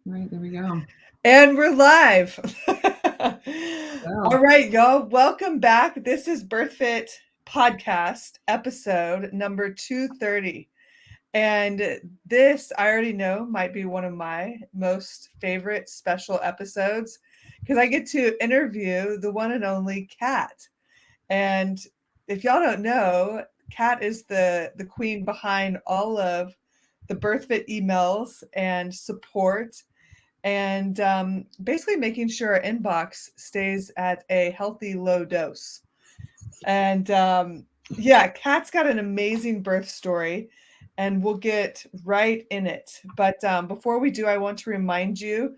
Right, there we go. And we're live. All Well, right, y'all. Welcome back. This is BirthFit podcast episode number 230. And this, I already know, might be one of my most favorite special episodes because I get to interview the one and only Kat. And if y'all don't know, Kat is the queen behind all of the BirthFit emails and support and basically making sure our inbox stays at a healthy low dose. And yeah, Kat's got an amazing birth story, and we'll get right in it. But before we do, I want to remind you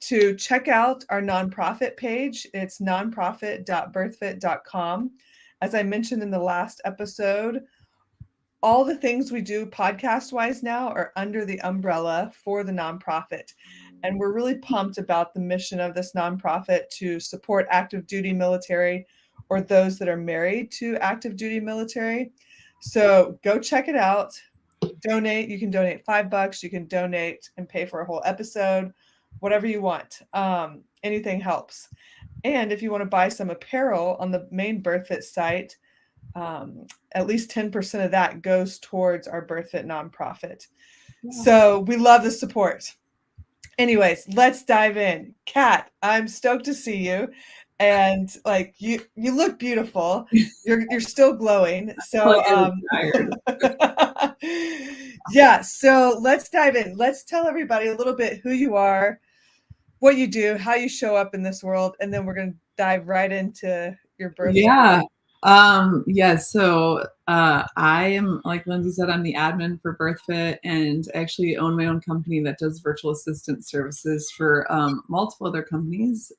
to check out our nonprofit page. It's nonprofit.birthfit.com. As I mentioned in the last episode, all the things we do podcast wise now are under the umbrella for the nonprofit. And we're really pumped about the mission of this nonprofit to support active duty military or those that are married to active duty military. So go check it out. Donate. You can donate $5. You can donate and pay for a whole episode, whatever you want. Anything helps. And if you want to buy some apparel on the main BirthFit site, at least 10% of that goes towards our BirthFit nonprofit. Yeah. So we love the support. Anyways, let's dive in. Kat, I'm stoked to see you. And like you look beautiful. You're still glowing. So yeah, so let's dive in. Let's tell everybody a little bit who you are, what you do, how you show up in this world, and then we're going to dive right into your birth story. So I am, like Lindsay said, I'm the admin for BirthFit, and actually own my own company that does virtual assistant services for multiple other companies.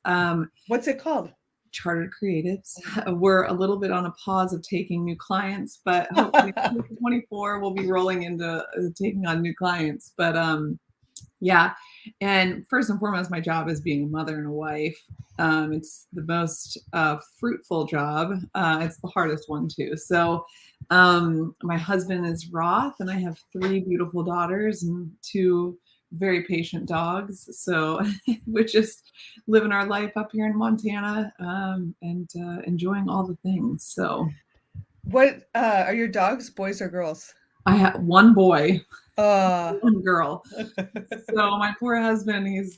What's it called? Chartered Creatives. We're a little bit on a pause of taking new clients, but hopefully 2024 we'll be rolling into taking on new clients. But yeah. And first and foremost, my job is being a mother and a wife. It's the most fruitful job. It's the hardest one too. So my husband is Roth, and I have 3 beautiful daughters and 2 very patient dogs. So we're just living our life up here in Montana and enjoying all the things. So what are your dogs, boys or girls? I have 1 boy. 1 girl. So my poor husband, his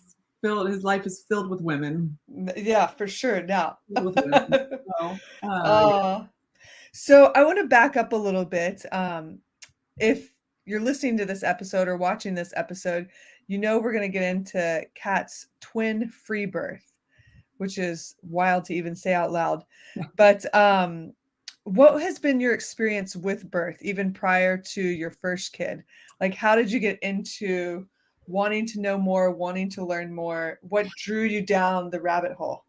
life is filled with women. Yeah, for sure. Now. So I want to back up a little bit. If you're listening to this episode or watching this episode, you know we're going to get into Kat's twin Freebirth, which is wild to even say out loud. But what has been your experience with birth, even prior to your first kid? Like, how did you get into wanting to know more, wanting to learn more? What drew you down the rabbit hole?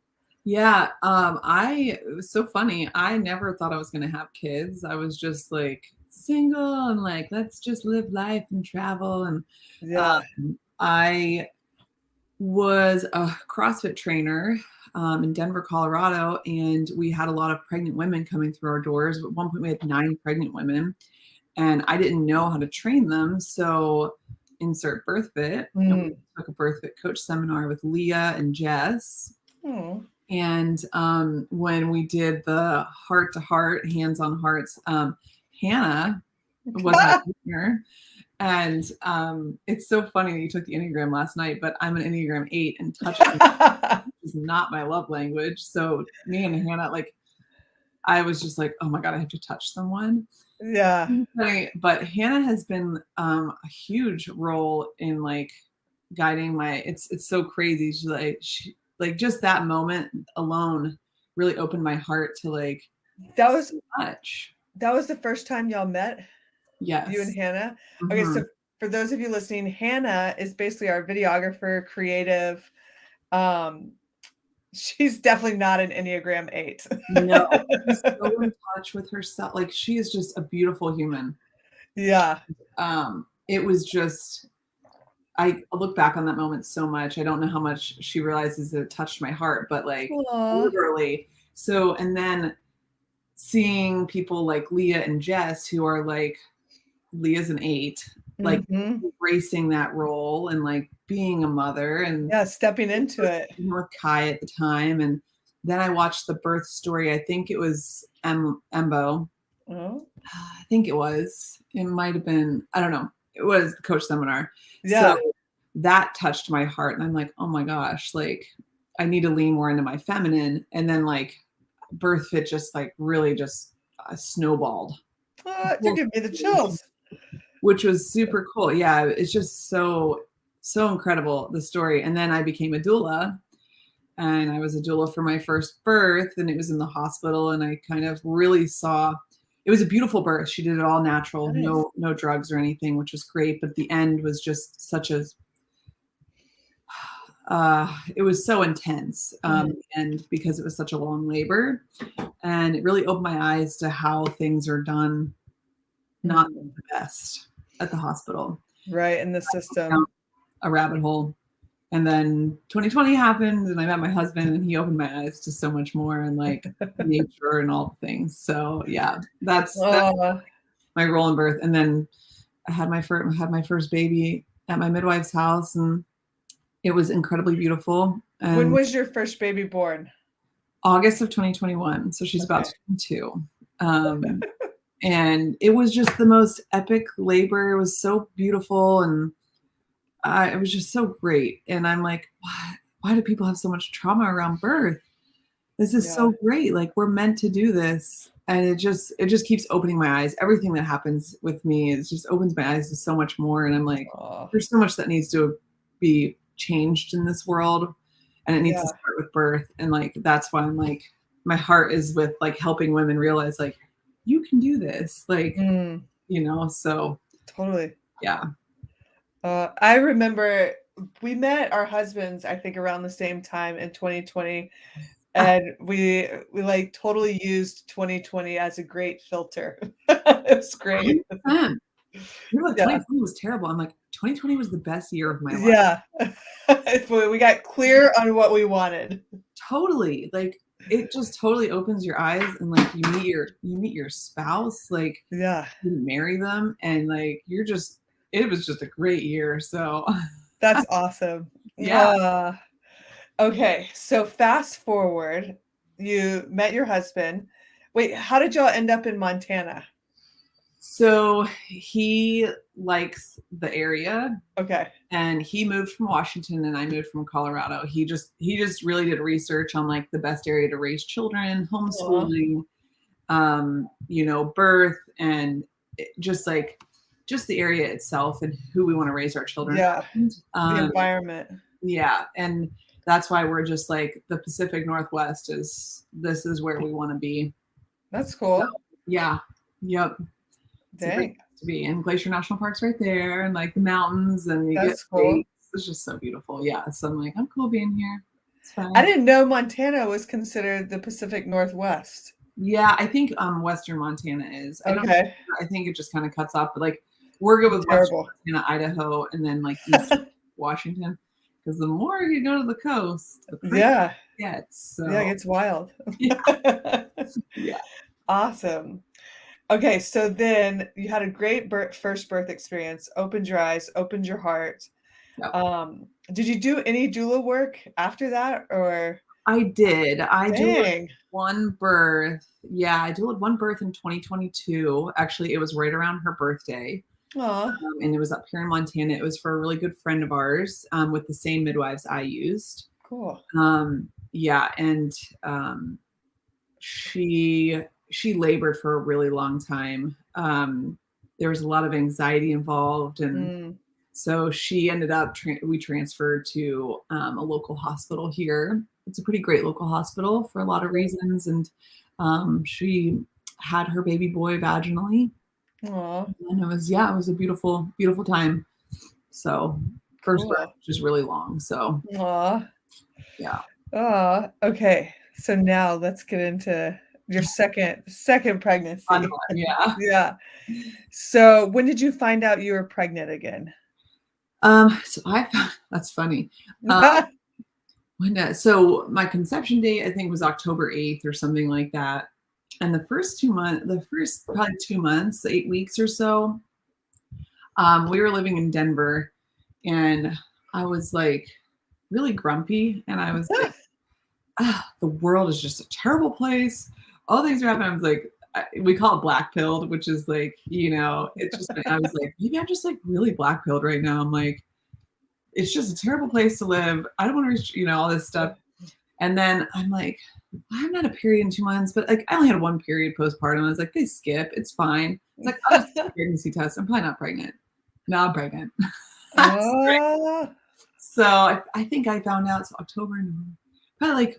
Yeah, it was so funny. I never thought I was going to have kids. I was just like single and like, let's just live life and travel. And yeah. I was a CrossFit trainer in Denver, Colorado, and we had a lot of pregnant women coming through our doors. At one point, we had 9 pregnant women, and I didn't know how to train them. So insert BirthFit. And we took a BirthFit coach seminar with Leah and Jess. And when we did the heart-to-heart, hands-on hearts, Hannah was my partner. And it's so funny that you took the Enneagram last night, but I'm an Enneagram 8, and touching is not my love language. So me and Hannah, like, I was just like, oh my God, I have to touch someone. Yeah. But Hannah has been a huge role in like guiding it's so crazy. She just that moment alone really opened my heart to like that was so much. That was the first time y'all met? Yes. You and Hannah? Okay, so for those of you listening, Hannah is basically our videographer, creative. She's definitely not an Enneagram 8. No, she's so in touch with herself. Like, she is just a beautiful human. Yeah. It was just, I look back on that moment so much. I don't know how much she realizes that it touched my heart, but like literally. So, and then seeing people like Leah and Jess, who are like, Leah's an 8, like Mhm. embracing that role and like being a mother and Yeah, stepping into it. with Kai at the time. And then I watched the birth story. I think it was Embo. Oh, I think it was. It might have been, I don't know. It was the coach seminar. So yeah. that touched my heart. And I'm like, oh my gosh, like I need to lean more into my feminine. And then like BirthFit just like really just snowballed, You're giving me the chills. which was super cool. Yeah, it's just so incredible, the story. And then I became a doula, and I was a doula for my first birth, and it was in the hospital, and I kind of really saw it was a beautiful birth. She did it all natural, Nice. no drugs or anything, which was great. But the end was just such a it was so intense, and because it was such a long labor, and it really opened my eyes to how things are done not the best at the hospital. Right, in the system. Down a rabbit hole. And then 2020 happened, and I met my husband, and he opened my eyes to so much more, and like nature and all the things. So yeah, that's my role in birth. And then I had my first baby at my midwife's house, and it was incredibly beautiful. And When was your first baby born? August of 2021. So she's about 22. And it was just the most epic labor. It was so beautiful, and it was just so great. And I'm like, why do people have so much trauma around birth? This is so great. Like we're meant to do this. And it just keeps opening my eyes. Everything that happens with me is just opens my eyes to so much more. And I'm like, there's so much that needs to be changed in this world. And it needs to start with birth. And like, that's why I'm like, my heart is with like helping women realize like, you can do this. Like, you know, so. Totally. Yeah. I remember we met our husbands, I think around the same time in 2020. And we like totally used 2020 as a great filter. It was great. You're like, 2020 was terrible. I'm like, 2020 was the best year of my life. Yeah. We got clear on what we wanted. Totally. Like it just totally opens your eyes, and like you meet your spouse, like you marry them, and like it was just a great year. So that's awesome. Yeah. Okay, so fast forward, you met your husband. Wait, how did y'all end up in Montana? So he likes the area. Okay. And he moved from Washington, and I moved from Colorado. He just really did research on like the best area to raise children, homeschooling, you know, birth, and just the area itself and who we want to raise our children. Yeah. The environment. Yeah. And that's why we're just like the Pacific Northwest is where we want to be. That's cool. So, yeah. Yep. Dang. To be in Glacier National Park's right there, and like the mountains, and you That's get cool. It's just so beautiful. Yeah. So I'm like, I'm cool being here. It's fine. I didn't know Montana was considered the Pacific Northwest. Yeah, I think Western Montana is. I think it just kind of cuts off, but like we're good with Western Montana, Idaho, and then like East Washington. Because the more you go to the coast, the crazier it gets. So. Yeah, it gets wild. Yeah. Awesome. Okay, so then you had a great first birth experience, opened your eyes, opened your heart. Yep. Did you do any doula work after that, or? I did. I did one birth. Yeah, I did one birth in 2022. Actually, it was right around her birthday. And it was up here in Montana. It was for a really good friend of ours with the same midwives I used. Cool. Yeah, and she labored for a really long time. There was a lot of anxiety involved, and so she ended up we transferred to a local hospital here. It's a pretty great local hospital for a lot of reasons, and she had her baby boy vaginally. Aww. And it was a beautiful, beautiful time. So first birth was just really long. So yeah. Okay. So now let's get into your second pregnancy. Yeah. So when did you find out you were pregnant again? So that's funny. So my conception date, I think, was October 8th or something like that. And the first probably 2 months, 8 weeks or so, We were living in Denver, and I was like really grumpy, and I was like, the world is just a terrible place. All things are happening. I was like, we call it black pilled, which is like, it's just, I was like, maybe I'm just like really black pilled right now. I'm like, it's just a terrible place to live. I don't want to reach, all this stuff. And then I'm like, I haven't had a period in 2 months, but like I only had one period postpartum. I was like, they skip. It's fine. It's like, I'll just get a pregnancy test. I'm probably not pregnant. No, I'm pregnant. So I think I found out, so October, probably like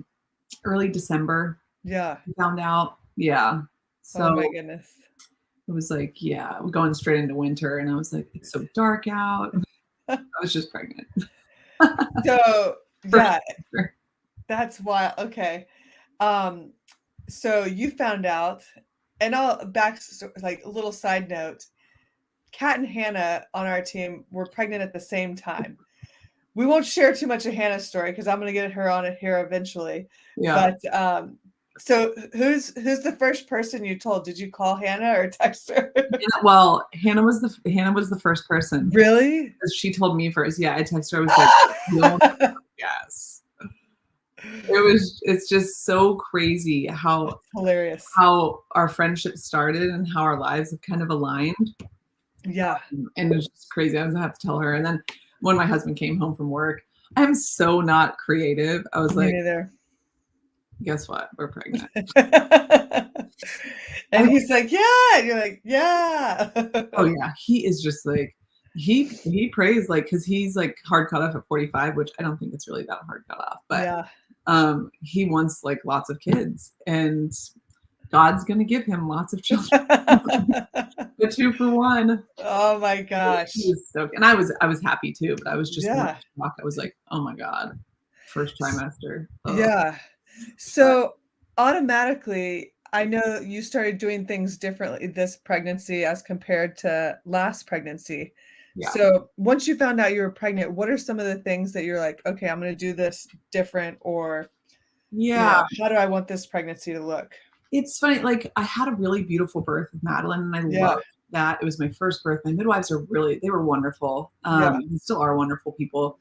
early December. Yeah. I found out. Yeah. So oh my goodness. it was like, yeah, we're going straight into winter. And I was like, it's so dark out. I was just pregnant. So yeah, sure. That's why. Okay. So you found out, and I'll back like a little side note. Kat and Hannah on our team were pregnant at the same time. We won't share too much of Hannah's story because I'm going to get her on it here eventually. Yeah. But so who's the first person you told? Did you call Hannah or text her? Well, Hannah was the first person. Really? She told me first. Yeah, I texted her. I was like, yes. It's just so crazy how hilarious how our friendship started and how our lives have kind of aligned. Yeah. And it's just crazy. I was gonna have to tell her. And then when my husband came home from work, I'm so not creative. I was like, neither. Guess what? We're pregnant. And he's like, yeah. You're like, yeah. Oh yeah. He is just like, he prays like, cause he's like hard cut off at 45, which I don't think it's really that hard cut off, but yeah. He wants like lots of kids, and God's going to give him lots of children. The 2 for 1. Oh my gosh. And I was happy too, but I was just yeah. shocked. I was like, oh my God, first trimester. Ugh. Yeah. So automatically, I know you started doing things differently this pregnancy as compared to last pregnancy. Yeah. So once you found out you were pregnant, what are some of the things that you're like, okay, I'm going to do this different, or how do I want this pregnancy to look? It's funny. Like I had a really beautiful birth with Madeline, and I loved that. It was my first birth. My midwives they were wonderful. They still are wonderful people.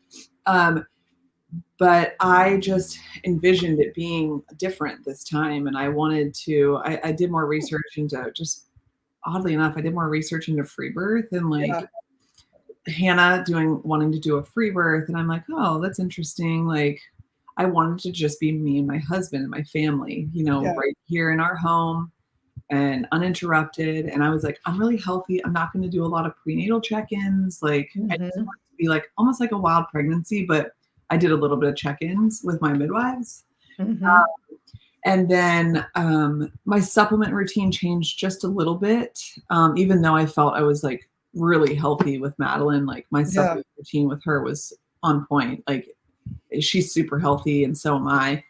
But I just envisioned it being different this time. And I wanted to, I did more research into, just oddly enough, I did more research into Freebirth and like Hannah wanting to do a Freebirth. And I'm like, oh, that's interesting. Like I wanted to just be me and my husband and my family, right here in our home and uninterrupted. And I was like, I'm really healthy. I'm not going to do a lot of prenatal check-ins. Like I just want it to be like almost like a wild pregnancy, but I did a little bit of check-ins with my midwives. And then my supplement routine changed just a little bit. Even though I felt I was like really healthy with Madeline, like my supplement routine with her was on point. Like she's super healthy and so am I.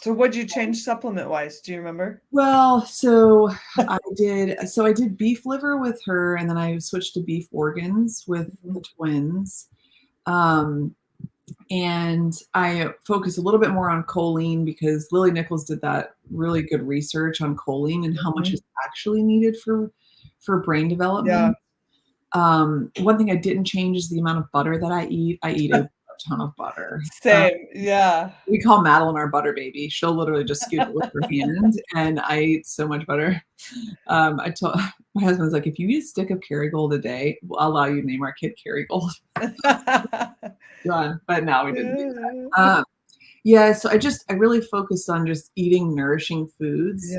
So what'd you change supplement wise? Do you remember? Well, so I did beef liver with her, and then I switched to beef organs with the twins. And I focus a little bit more on choline because Lily Nichols did that really good research on choline and how much is actually needed for brain development. One thing I didn't change is the amount of butter that I eat. I eat a ton of butter. Same. Yeah. We call Madeline our butter baby. She'll literally just scoop it with her hand, and I eat so much butter. I told my husband's like, if you eat a stick of Kerrygold a day, I'll allow you to name our kid Kerrygold. But no, we didn't do that. So I really focused on just eating nourishing foods.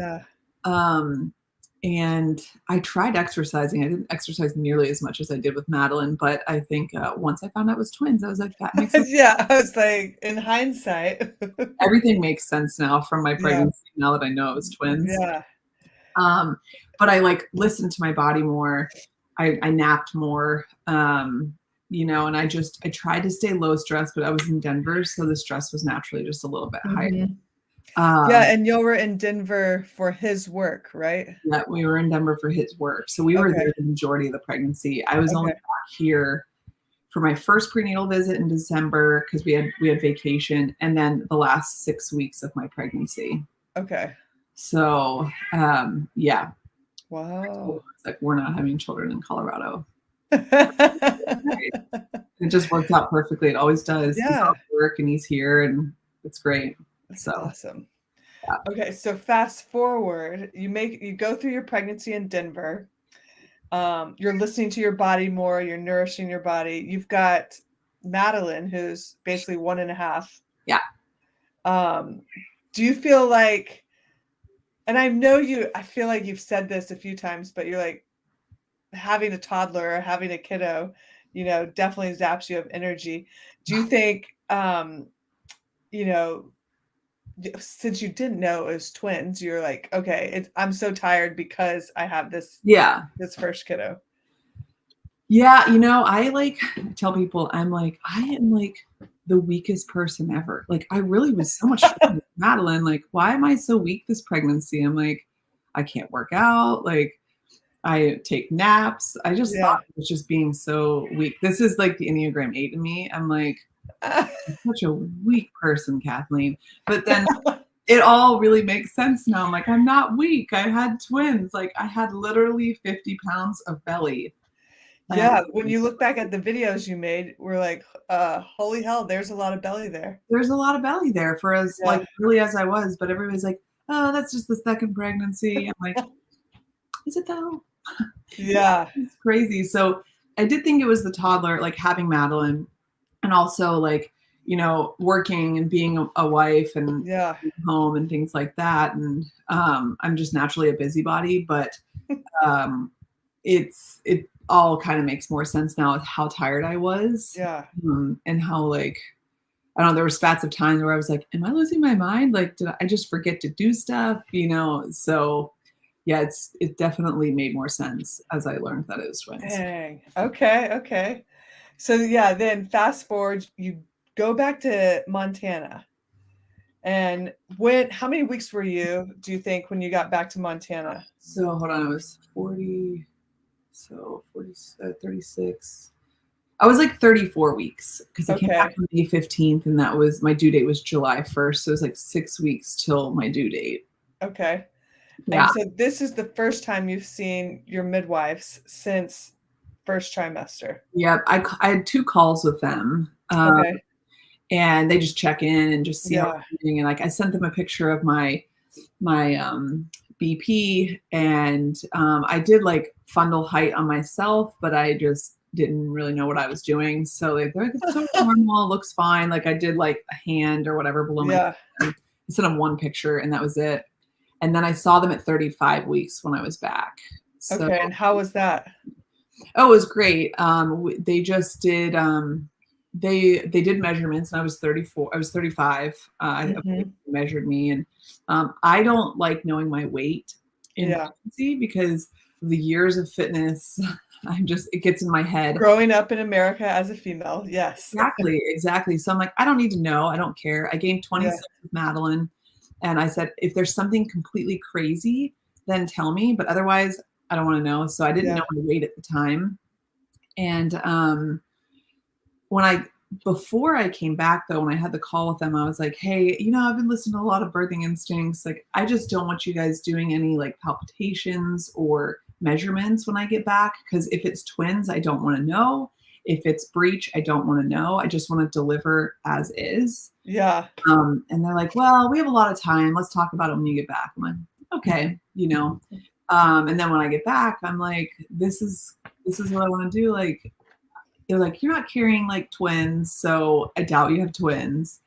And I tried exercising. I didn't exercise nearly as much as I did with Madeline, but I think once I found out it was twins, I was like, that makes sense. I was like, in hindsight, everything makes sense now from my pregnancy. Now that I know it was twins. But I like listened to my body more. I napped more. And I tried to stay low stress, but I was in Denver, so the stress was naturally just a little bit higher. And you were in Denver for his work, right? Yeah, we were in Denver for his work. So we were there the majority of the pregnancy. I was only back here for my first prenatal visit in December because we had vacation, and then the last 6 weeks of my pregnancy. Okay. So Wow. It's like we're not having children in Colorado. It just works out perfectly. It always does. He's Yeah, off work and he's here, and it's great. that's So, awesome. yeah. Okay, so fast forward, you go through your pregnancy in Denver. You're listening to your body more, you're nourishing your body. You've got Madeline, who's basically 1.5. Yeah. Do you feel like, and I feel like you've said this a few times, but you're like, having a toddler or having a kiddo, definitely zaps you of energy. Do you think, you know, since you didn't know it was twins, you're like, okay, I'm so tired because I have this Yeah. first kiddo. Yeah, I tell people I am like the weakest person ever. Like I really was so much stronger than Madeline. Like, why am I so weak this pregnancy? I'm like, I can't work out. Like I take naps. I just thought Yeah. it was just being so weak. This is like the Enneagram 8 in me. I'm like, I'm such a weak person, Kathleen. But then it all really makes sense now. I'm like, I'm not weak. I had twins. Like I had literally 50 pounds of belly. Yeah, when you look back at the videos you made, we're like, holy hell, there's a lot of belly there. There's a lot of belly there for as Yeah. early as I was, but everybody's like, "Oh, that's just the second pregnancy." I'm like, "Is it though?" Yeah. It's crazy. So I did think it was the toddler, like having Madeline, and also working and being a wife and Yeah. home and things like that. And I'm just naturally a busybody, but um, it all kind of makes more sense now with how tired I was, Yeah. and how I don't know, there were spats of times where I was like, am I losing my mind? Like, did I just forget to do stuff? So yeah, it definitely made more sense as I learned that it was twins. Dang. Okay. Okay. So yeah, then fast forward, you go back to Montana. And how many weeks were you, do you think, when you got back to Montana? So hold on, I was 40, 40, 36. I was like 34 weeks because I came back Okay. on May 15th and that was my due date was July 1st. So it was like 6 weeks till my due date. Okay. Yeah. And so this is the first time you've seen your midwives since first trimester. Yep. I had 2 calls with them. Okay. And they just check in and just see how Yeah. I'm doing. And I sent them a picture of my BP, and I did fundal height on myself, but I just didn't really know what I was doing. So they're like, it's so normal, looks fine. Like I did a hand or whatever below my. Yeah. I sent them one picture, and that was it. And then I saw them at 35 weeks when I was back. So, Okay. And how was that? oh, it was great. They just did. They did measurements, and I was 34. I was 35. They measured me, and I don't like knowing my weight in pregnancy because of the years of fitness. It gets in my head. Growing up in America as a female, yes. Exactly. So I'm like, I don't need to know. I don't care. I gained 26 with Madeline, and I said, if there's something completely crazy, then tell me. But otherwise, I don't want to know. So I didn't know my weight at the time, and before I came back though, when I had the call with them, I was like, hey, I've been listening to a lot of Birthing Instincts. Like, I just don't want you guys doing any palpitations or measurements when I get back. Cause if it's twins, I don't want to know. If it's breech, I don't want to know. I just want to deliver as is. Yeah. And they're like, well, we have a lot of time. Let's talk about it when you get back. I'm like, okay, and then when I get back, I'm like, this is what I want to do. Like, they're like, you're not carrying twins, so I doubt you have twins.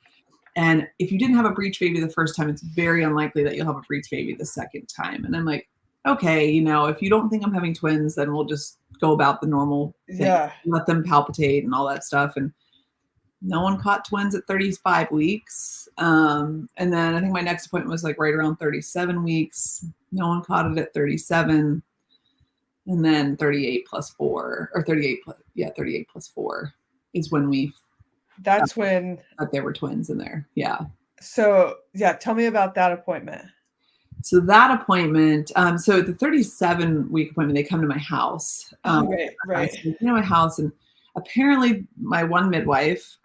And if you didn't have a breech baby the first time, it's very unlikely that you'll have a breech baby the second time. And I'm like, okay, if you don't think I'm having twins, then we'll just go about the normal thing. Yeah. Let them palpitate and all that stuff. And no one caught twins at 35 weeks. And then I think my next appointment was right around 37 weeks. No one caught it at 37. And then 38 plus 4, or 38 plus 4 is when that's when there were twins in there. Yeah. So yeah, tell me about that appointment. So that appointment, so the 37-week appointment, they come to my house. Right. My house, and apparently my one midwife,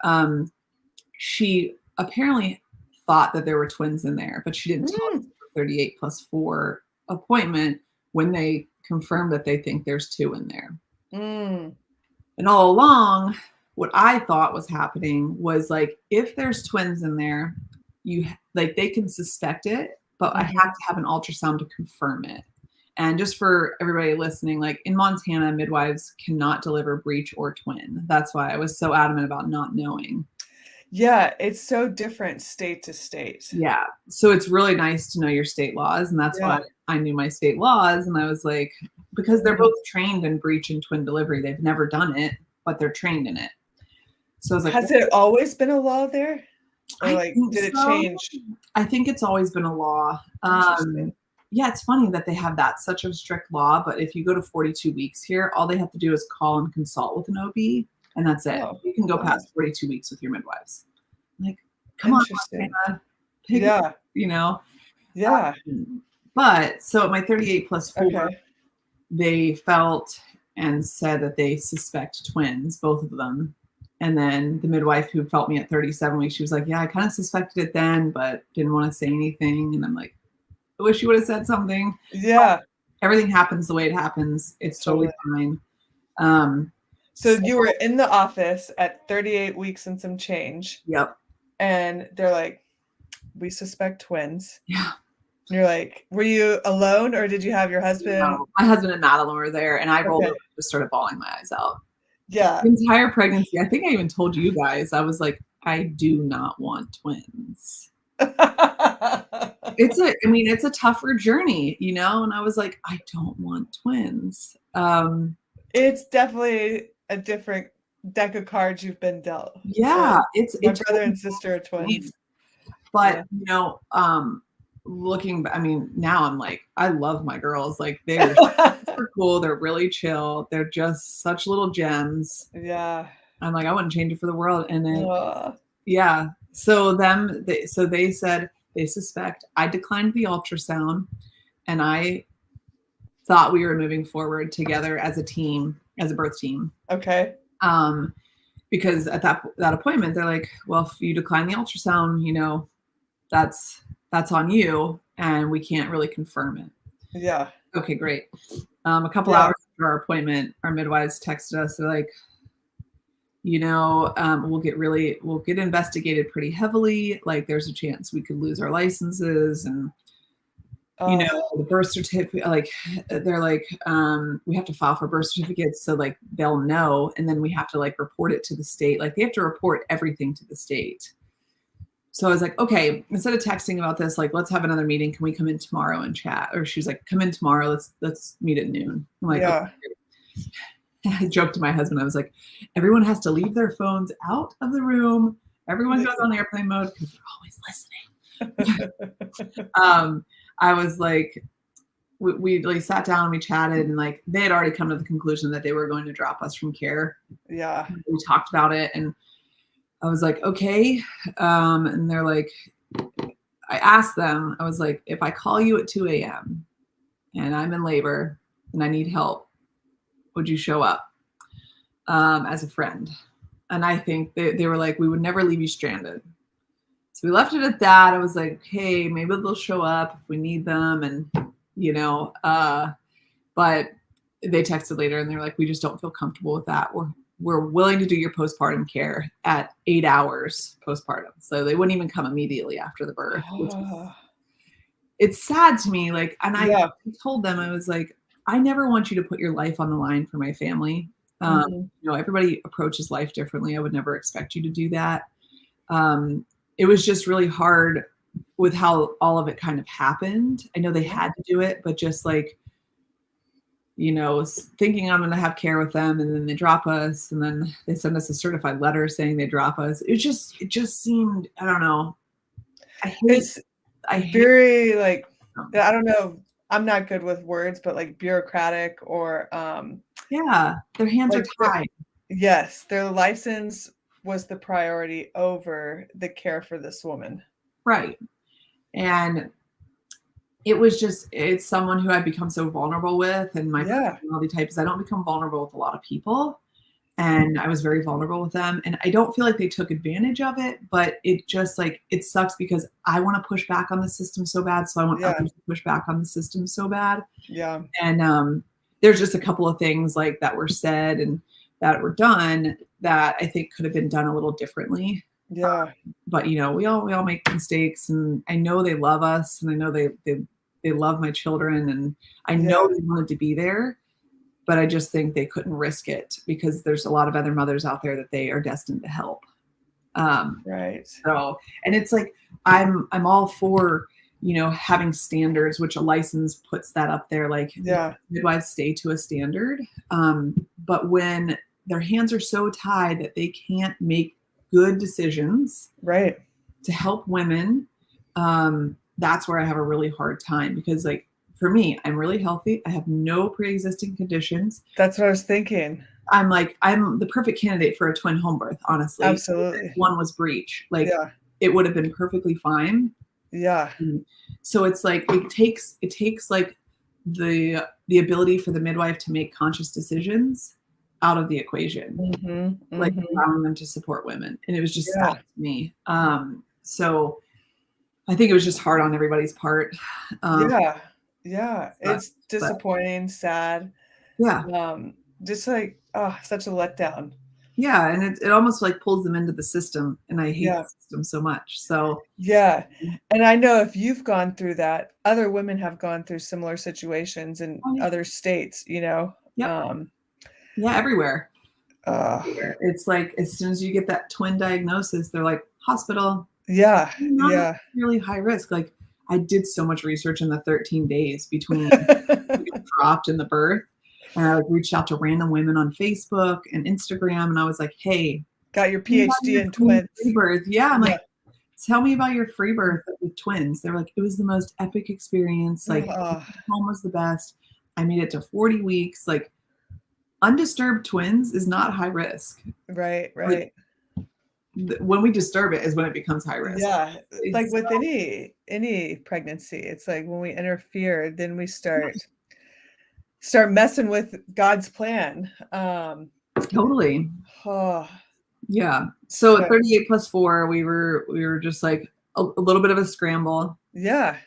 she apparently thought that there were twins in there, but she didn't tell us the 38 plus 4 appointment when they confirmed that they think there's 2 in there. And all along, what I thought was happening was like, if there's twins in there, they can suspect it, but I have Mhm. to have an ultrasound to confirm it. And just for everybody listening, like in Montana, midwives cannot deliver breech or twin. That's why I was so adamant about not knowing. Yeah, it's so different state to state. Yeah. So it's really nice to know your state laws. And that's why Yeah. I knew my state laws. And I was like, because they're Mhm. both trained in breech and twin delivery. They've never done it, but they're trained in it. So I was like, Has it always been a law there? Or, I like, think did it so. change? I think it's always been a law. Interesting. Yeah, it's funny that they have that such a strict law, but if you go to 42 weeks here, all they have to do is call and consult with an OB, and that's it. Oh, You can go wow. past 42 weeks with your midwives. Like, come on, Interesting. Montana, pick it, Yeah. you know. Yeah. But so at my 38 plus 4, Okay. they felt and said that they suspect twins, both of them. And then the midwife who felt me at 37 weeks, she was like, yeah, I kind of suspected it then, but didn't want to say anything. And I'm like, I wish you would have said something. Yeah. Everything happens the way it happens. It's totally Totally. fine. Um, So you were in the office at 38 weeks and some change, yep. and they're like, "We suspect twins." Yeah. And you're like, were you alone or did you have your husband? No, my husband and Madeline were there, and I rolled Okay. over and just started bawling my eyes out. Yeah. The entire pregnancy, I think I even told you guys, I was like, I do not want twins. It's a tougher journey, you know? And I was like, I don't want twins. It's definitely a different deck of cards you've been dealt. Yeah, My brother and sister are twins. But, Yeah. you know, now I'm like, I love my girls. Like, they're super cool. They're really chill. They're just such little gems. Yeah. I'm like, I wouldn't change it for the world. And then, Aw. yeah. So they said they suspect. I declined the ultrasound, and I thought we were moving forward together as a team, as a birth team. Okay. Because at that appointment, they're like, well, if you decline the ultrasound, you know, that's on you, and we can't really confirm it. Yeah. Okay, great. A couple Yeah. hours after our appointment, our midwives texted us. They're like, you know, we'll get investigated pretty heavily. Like, there's a chance we could lose our licenses, and you know, the birth certificate, like, they're like, we have to file for birth certificates, so like they'll know, and then we have to like report it to the state. Like, they have to report everything to the state. So I was like, okay, instead of texting about this, like, let's have another meeting. Can we come in tomorrow and chat? Or she was like, come in tomorrow. Let's meet at noon. I'm like, Yeah. okay. I joked to my husband. I was like, everyone has to leave their phones out of the room. Everyone goes on airplane mode because they're always listening. I was like, we like sat down, we chatted, and like they had already come to the conclusion that they were going to drop us from care. Yeah. We talked about it, and I was like, okay. And they're like, I asked them, I was like, if I call you at 2 a.m. and I'm in labor and I need help, would you show up as a friend? And I think they were like, we would never leave you stranded. So we left it at that. I was like, okay, maybe they'll show up if we need them. And, you know, but they texted later and they were like, we just don't feel comfortable with that. We're willing to do your postpartum care at 8 hours postpartum. So they wouldn't even come immediately after the birth. It's sad to me. Like, and I told them, I was like, I never want you to put your life on the line for my family. You know, everybody approaches life differently. I would never expect you to do that. It was just really hard with how all of it kind of happened. I know they had to do it, but just like, you know, thinking I'm going to have care with them, and then they drop us, and then they send us a certified letter saying they drop us. It just seemed, I don't know. It's very like, I don't know. I'm not good with words, but like bureaucratic or yeah, their hands like are tied. Yes, their license was the priority over the care for this woman. Right. And it's someone who I've become so vulnerable with, and my personality type is I don't become vulnerable with a lot of people. And I was very vulnerable with them. And I don't feel like they took advantage of it, but it just like, it sucks because I want to push back on the system so bad. So I want others to push back on the system so bad. Yeah. And there's just a couple of things like that were said. And that were done that I think could have been done a little differently. Yeah. But we all make mistakes, and I know they love us, and I know they love my children, and I know they wanted to be there, but I just think they couldn't risk it because there's a lot of other mothers out there that they are destined to help. Right. So, and it's like, I'm all for, having standards, which a license puts that up there. Like midwives stay to a standard. But when their hands are so tied that they can't make good decisions right to help women, that's where I have a really hard time, because like, for me, I'm really healthy. I have no pre-existing conditions. That's what I was thinking. I'm the perfect candidate for a twin home birth, honestly. Absolutely. If one was breech. Like it would have been perfectly fine. Yeah. So it's like, it takes like the ability for the midwife to make conscious decisions out of the equation, like allowing them to support women. And it was just sad to me. So I think it was just hard on everybody's part. Yeah. It's disappointing, sad. Yeah. Just like, such a letdown. Yeah. And it almost like pulls them into the system. And I hate the system so much. So yeah. And I know if you've gone through that, other women have gone through similar situations in other states, Yeah, everywhere. Everywhere. It's like, as soon as you get that twin diagnosis, they're like, hospital. Yeah. Really high risk. Like, I did so much research in the 13 days between dropped and the birth. And I reached out to random women on Facebook and Instagram, and I was like, hey, got your PhD in twins. Freebirth. Yeah. I'm like, tell me about your free birth with twins. They're like, it was the most epic experience. Like, home was the best. I made it to 40 weeks. Like, undisturbed twins is not high risk. Right. When we disturb it is when it becomes high risk. Yeah. Like with any pregnancy, it's like when we interfere, then we start messing with God's plan. Totally. Yeah. So at 38 plus 4, we were just like a little bit of a scramble. Yeah.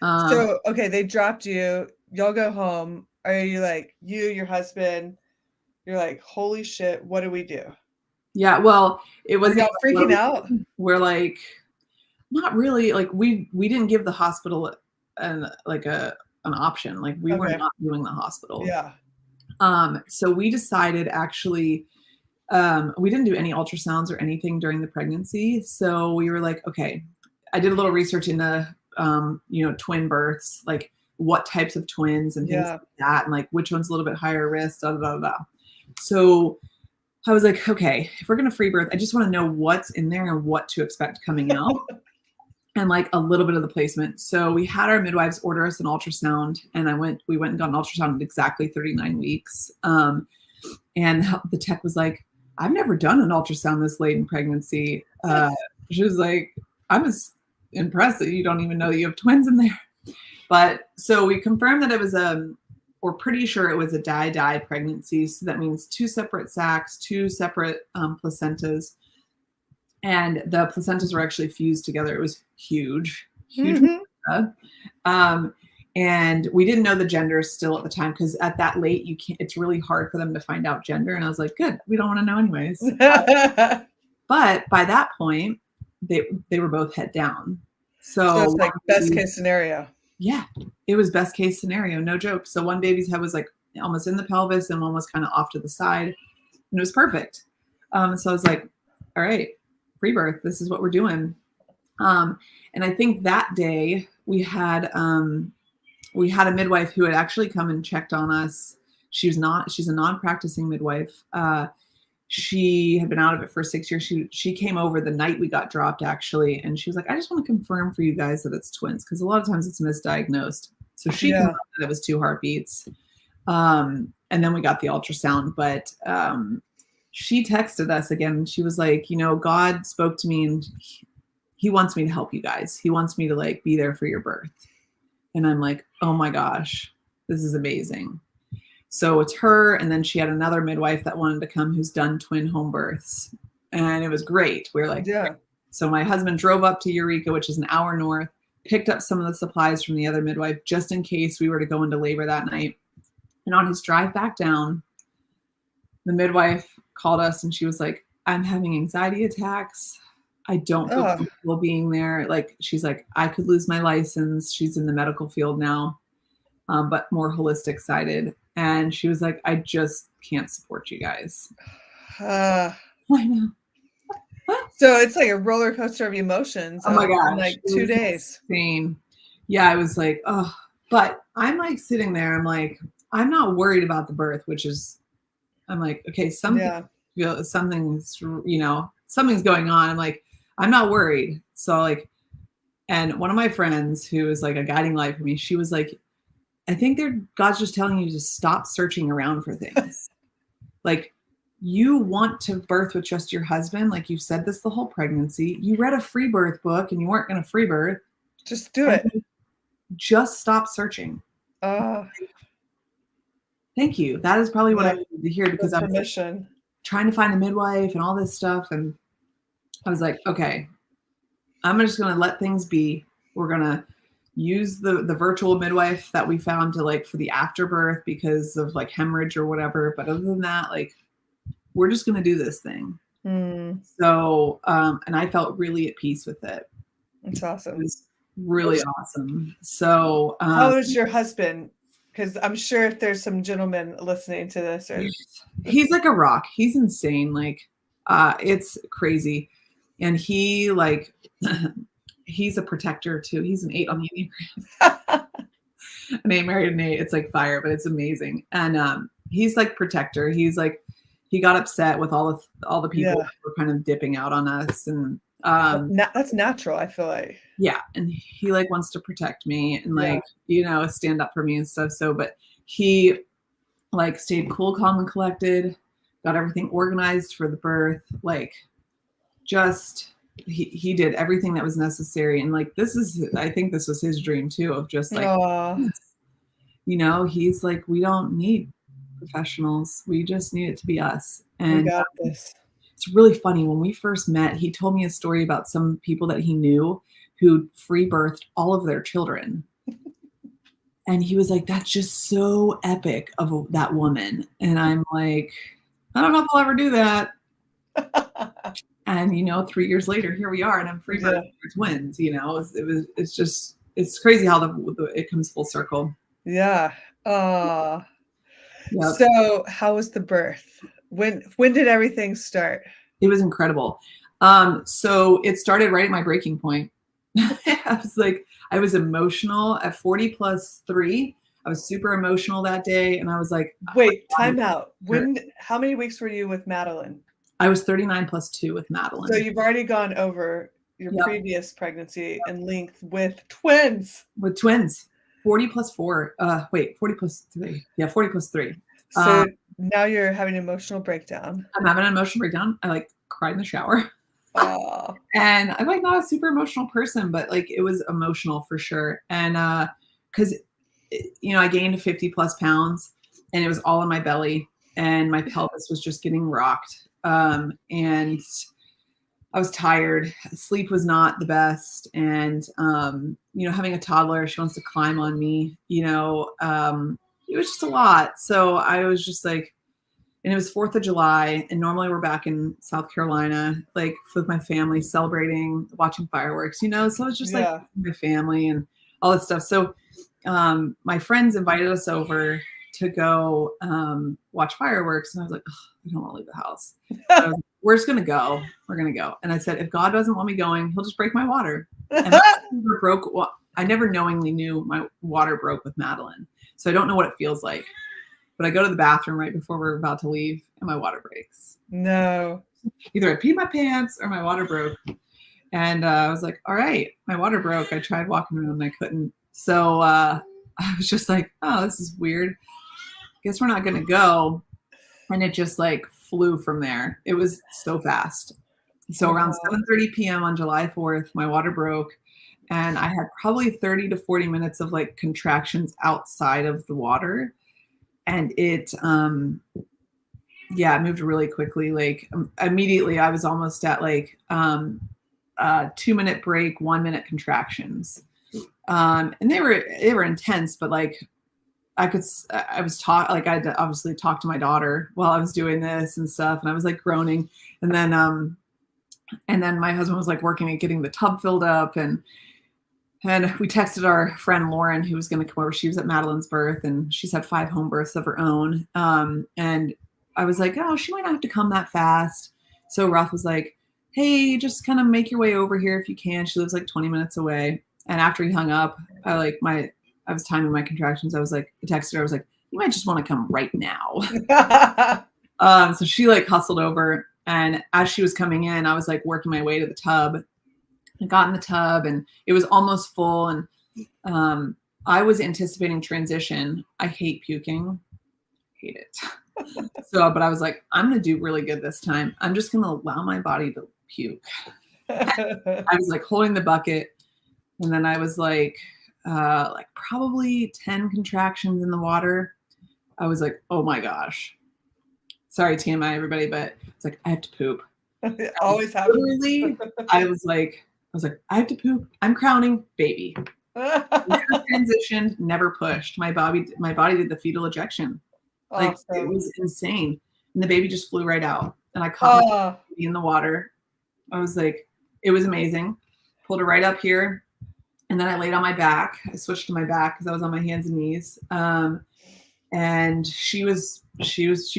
So, okay, they dropped you, y'all go home. Are you like, your husband, you're like, holy shit, what do we do? Yeah. Well, it was y'all freaking out. We're like, not really. Like we didn't give the hospital an option. Like we were not doing the hospital. Yeah. So we decided actually, we didn't do any ultrasounds or anything during the pregnancy. So we were like, okay, I did a little research into, twin births, like what types of twins and things like that. And like, which one's a little bit higher risk, So I was like, okay, if we're going to free birth, I just want to know what's in there and what to expect coming out. And like a little bit of the placement. So we had our midwives order us an ultrasound, and we went and got an ultrasound at exactly 39 weeks. And the tech was like, I've never done an ultrasound this late in pregnancy. She was like, I'm just impressed that you don't even know that you have twins in there. But so we confirmed that it was we're pretty sure it was a die pregnancy. So that means 2 separate sacs, 2 separate placentas. And the placentas were actually fused together. It was huge. And we didn't know the gender still at the time, because at that late, it's really hard for them to find out gender. And I was like, good, we don't want to know anyways. But by that point, they were both head down. So it's like best case scenario. Yeah, it was best case scenario, no joke. So one baby's head was like almost in the pelvis, and one was kind of off to the side, and it was perfect. So I was like, all right, free birth, this is what we're doing. And I think that day we had a midwife who had actually come and checked on us. She's a non-practicing midwife. She had been out of it for 6 years. She came over the night we got dropped, actually, and she was like, I just want to confirm for you guys that it's twins, because a lot of times it's misdiagnosed. So she confirmed that it was 2 heartbeats. And then we got the ultrasound, but she texted us again, and she was like, God spoke to me, and he wants me to help you guys. He wants me to like be there for your birth. And I'm like, oh my gosh, this is amazing. So it's her. And then she had another midwife that wanted to come who's done twin home births. And it was great. We were like, So my husband drove up to Eureka, which is an hour north, picked up some of the supplies from the other midwife just in case we were to go into labor that night. And on his drive back down, the midwife called us and she was like, I'm having anxiety attacks. I don't feel Ugh. comfortable being there. Like, she's like, I could lose my license. She's in the medical field now, but more holistic sided. And she was like, I just can't support you guys. Uh, I know. so it's like a roller coaster of emotions. Oh my in gosh. like it 2 was days. insane. Yeah, I was like, oh, but I'm like sitting there. I'm like, I'm not worried about the birth, which is, I'm like, okay, something's, something's going on. I'm like, I'm not worried. So like, and one of my friends who is like a guiding light for me, she was like, I think God's just telling you to stop searching around for things. Like, you want to birth with just your husband. Like, you've said this the whole pregnancy. You read a free birth book and you weren't going to free birth. Just do it. Just stop searching. Uh, Thank you. That is probably what I needed to hear, because I was like, trying to find a midwife and all this stuff. And I was like, okay, I'm just going to let things be. We're going to use the virtual midwife that we found to like for the afterbirth because of like hemorrhage or whatever. But other than that, like, we're just going to do this thing. So, and I felt really at peace with it. That's awesome. It was really awesome. So, how is your husband? Because I'm sure if there's some gentlemen listening to this, he's like a rock. He's insane. Like, it's crazy. And he like, he's a protector too. He's an 8 on the Enneagram. An 8 married an 8. It's like fire, but it's amazing. And he's like protector. He's like, he got upset with all the people that were kind of dipping out on us. And that's natural, I feel like. Yeah. And he like wants to protect me and like, stand up for me and stuff. So, but he like stayed cool, calm, and collected, got everything organized for the birth. Like, just, he did everything that was necessary. And like, I think this was his dream too, of just like, he's like, we don't need professionals. We just need it to be us. And we got this. It's really funny. When we first met, he told me a story about some people that he knew who free birthed all of their children. And he was like, that's just so epic of that woman. And I'm like, I don't know if I'll ever do that. And 3 years later, here we are, and I'm free birthing twins. It's crazy how it comes full circle. Yeah. So how was the birth? When did everything start? It was incredible. So it started right at my breaking point. I was emotional at 40 plus 3. I was super emotional that day. And I was like, wait, time out. How many weeks were you with Madeline? I was 39 plus 2 with Madeline. So you've already gone over your previous pregnancy and length with twins. 40 plus 4. 40 plus 3. Yeah, 40 plus 3. So now you're having an emotional breakdown. I'm having an emotional breakdown. I like cried in the shower. And I'm like not a super emotional person, but like it was emotional for sure. And because I gained 50 plus pounds and it was all in my belly and my pelvis was just getting rocked. And I was tired. Sleep was not the best. And having a toddler, she wants to climb on me, it was just a lot. So I was just like, and it was 4th of July, and normally we're back in South Carolina, like with my family celebrating, watching fireworks, so it was just like my family and all that stuff. So my friends invited us over to go watch fireworks, and I was like, I don't want to leave the house. So we're just gonna go. We're gonna go. And I said, if God doesn't want me going, he'll just break my water. And I never knowingly knew my water broke with Madeline, so I don't know what it feels like. But I go to the bathroom right before we're about to leave, and my water breaks. No. Either I peed my pants or my water broke. And I was like, all right, my water broke. I tried walking around and I couldn't. So I was just like, oh, this is weird. Guess we're not going to go. And it just like flew from there. It was so fast. So around 7:30 p.m. on July 4th, my water broke. And I had probably 30 to 40 minutes of like contractions outside of the water. And it moved really quickly. Like immediately I was almost at like 2-minute break, 1-minute contractions. And they were intense, but like I was taught, like, I had to obviously talk to my daughter while I was doing this and stuff. And I was like groaning. And then my husband was like working at getting the tub filled up, and we texted our friend Lauren, who was going to come over. She was at Madeline's birth, and she's had 5 home births of her own. And I was like, oh, she might not have to come that fast. So Roth was like, hey, just kind of make your way over here if you can. She lives like 20 minutes away. And after he hung up, I was timing my contractions. I texted her. I was like, you might just want to come right now. So she like hustled over. And as she was coming in, I was like working my way to the tub. I got in the tub and it was almost full. And I was anticipating transition. I hate puking. Hate it. But I was like, I'm going to do really good this time. I'm just going to allow my body to puke. I was like holding the bucket. And then I was like probably 10 contractions in the water. I was like, oh my gosh. Sorry, TMI, everybody, but it's like, I have to poop. Always happens. Literally, I was like, I have to poop. I'm crowning, baby. Never transitioned, never pushed. My body did the fetal ejection. Like, awesome. It was insane. And the baby just flew right out. And I caught my baby in the water. I was like, it was amazing. Pulled her right up here. And then I laid on my back. I switched to my back because I was on my hands and knees. And she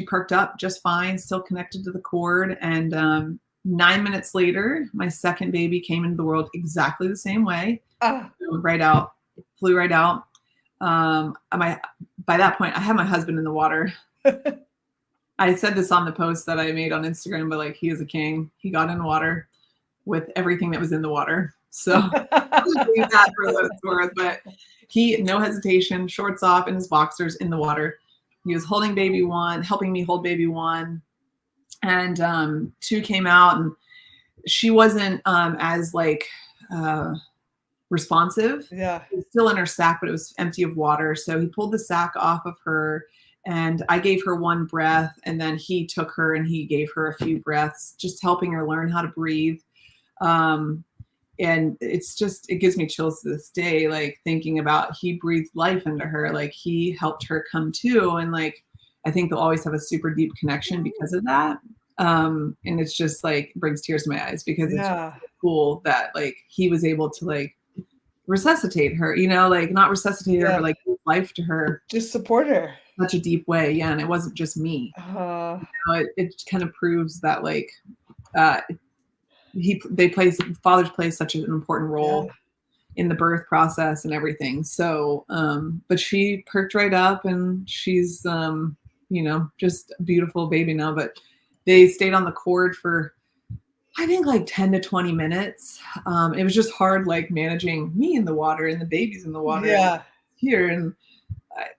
perked up just fine, still connected to the cord. And 9 minutes later, my second baby came into the world exactly the same way. Flew right out. By that point, I had my husband in the water. I said this on the post that I made on Instagram, but like, he is a king. He got in the water with everything that was in the water. So I'll just leave that for what it's worth. But he, no hesitation, shorts off in his boxers in the water. He was holding baby 1, helping me hold baby 1. And 2 came out, and she wasn't as like responsive. Yeah. It was still in her sack, but it was empty of water. So he pulled the sack off of her, and I gave her 1 breath, and then he took her and he gave her a few breaths, just helping her learn how to breathe. And it gives me chills to this day, like thinking about, he breathed life into her. Like, he helped her come to, and like, I think they'll always have a super deep connection because of that. And it's just like, it brings tears to my eyes because it's just cool that like he was able to like resuscitate her, like not resuscitate her, but like give life to her. Just support her. Such a deep way. Yeah. And it wasn't just me. It kind of proves that like, fathers play such an important role in the birth process and everything. So, but she perked right up, and she's, just a beautiful baby now. But they stayed on the cord for, I think, like 10 to 20 minutes. It was just hard, like managing me in the water and the babies in the water here. And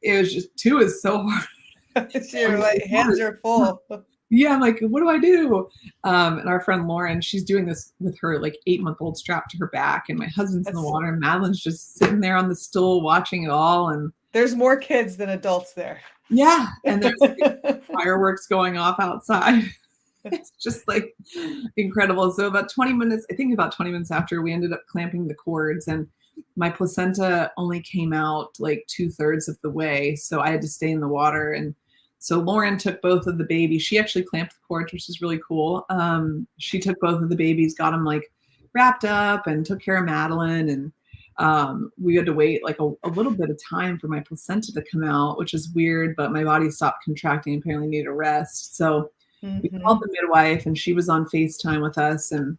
it was just, 2 is so hard. Your like hands are full. Yeah, I'm like, what do I do? And our friend Lauren, she's doing this with her like 8-month-old strapped to her back, and my husband's in the water, and Madeline's just sitting there on the stool watching it all. And there's more kids than adults there. Yeah, and there's like, fireworks going off outside. It's just like incredible. So about 20 minutes after, we ended up clamping the cords, and my placenta only came out like 2/3 of the way. So I had to stay in the water. And so Lauren took both of the babies. She actually clamped the cords, which is really cool. She took both of the babies, got them like wrapped up, and took care of Madeline. And we had to wait like a little bit of time for my placenta to come out, which is weird, but my body stopped contracting, apparently needed a rest. So we called the midwife, and she was on FaceTime with us. And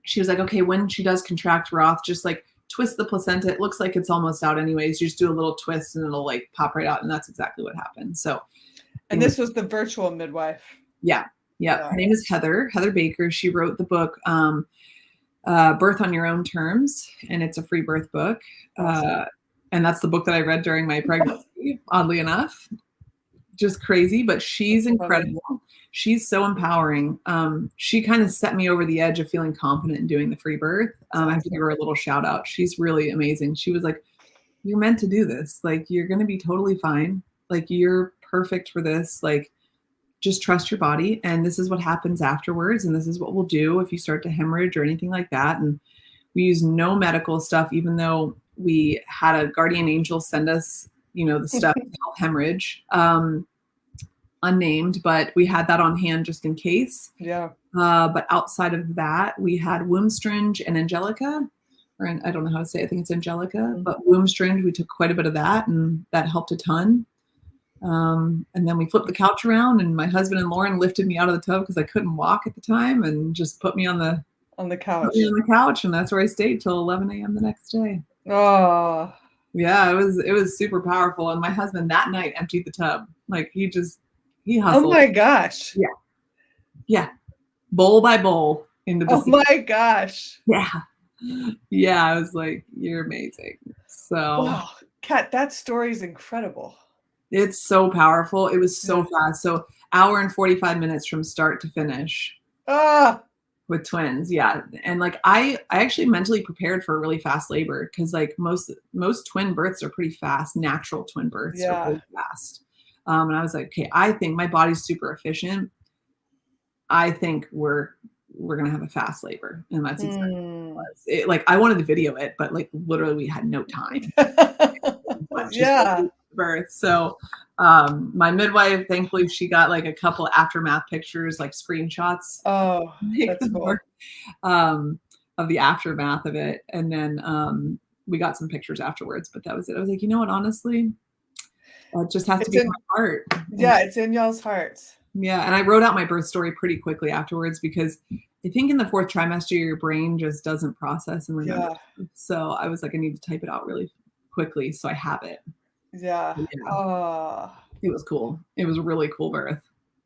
she was like, okay, when she does contract, Roth, just like twist the placenta. It looks like it's almost out anyways. You just do a little twist and it'll like pop right out. And that's exactly what happened. So. And this was the virtual midwife. Yeah. Her name is Heather Baker. She wrote the book, Birth on Your Own Terms, and it's a free birth book. Awesome. And that's the book that I read during my pregnancy, oddly enough. Just crazy, but she's incredible. She's so empowering. She kind of set me over the edge of feeling confident in doing the free birth. I have to give her a little shout out. She's really amazing. She was like, you're meant to do this. Like, you're going to be totally fine. Like, you're perfect for this. Like, just trust your body, and this is what happens afterwards, and this is what we'll do if you start to hemorrhage or anything like that. And we use no medical stuff, even though we had a guardian angel send us the stuff to help hemorrhage, unnamed, but we had that on hand just in case. Yeah. But outside of that, we had womb syringe and Angelica, or I don't know how to say it. I think it's Angelica, but womb syringe, we took quite a bit of that, and that helped a ton. And then we flipped the couch around, and my husband and Lauren lifted me out of the tub because I couldn't walk at the time, and just put me on the couch, and that's where I stayed till 11 a.m. the next day. Oh, yeah, it was super powerful. And my husband that night emptied the tub. Like he hustled. Oh my gosh. Yeah. Bowl by bowl into the Oh my gosh. Yeah. I was like, you're amazing. So wow. Kat, that story is incredible. It's so powerful. It was so fast. So hour and 45 minutes from start to finish. With twins. Yeah. And like I actually mentally prepared for a really fast labor, because like most twin births are pretty fast. Natural twin births are pretty fast. And I was like, okay, I think my body's super efficient. I think we're gonna have a fast labor. And that's exactly what it was. Like I wanted to video it, but like literally we had no time. Birth. So my midwife, thankfully, she got like a couple aftermath pictures, like screenshots. Oh, that's cool. Of the aftermath of it. And then we got some pictures afterwards, but that was it. I was like, you know what, honestly, it just has to be in my heart. Yeah, it's in y'all's hearts. Yeah. And I wrote out my birth story pretty quickly afterwards, because I think in the 4th trimester, your brain just doesn't process and remember. So I was like, I need to type it out really quickly so I have it. Yeah. It was cool. It was a really cool birth.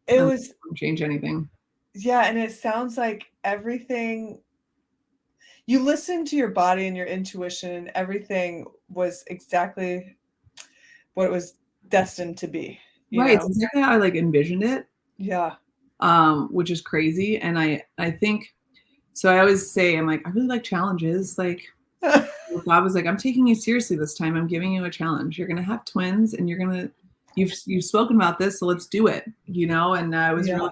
It was don't change anything. Yeah, and it sounds like everything, you listen to your body and your intuition, and everything was exactly what it was destined to be. Right. It's exactly how I like envisioned it. Yeah. Which is crazy. And I think so. I always say, I'm like, I really like challenges. Like Bob was like, I'm taking you seriously this time. I'm giving you a challenge. You're gonna have twins, and you've spoken about this, so let's do it. And I was really.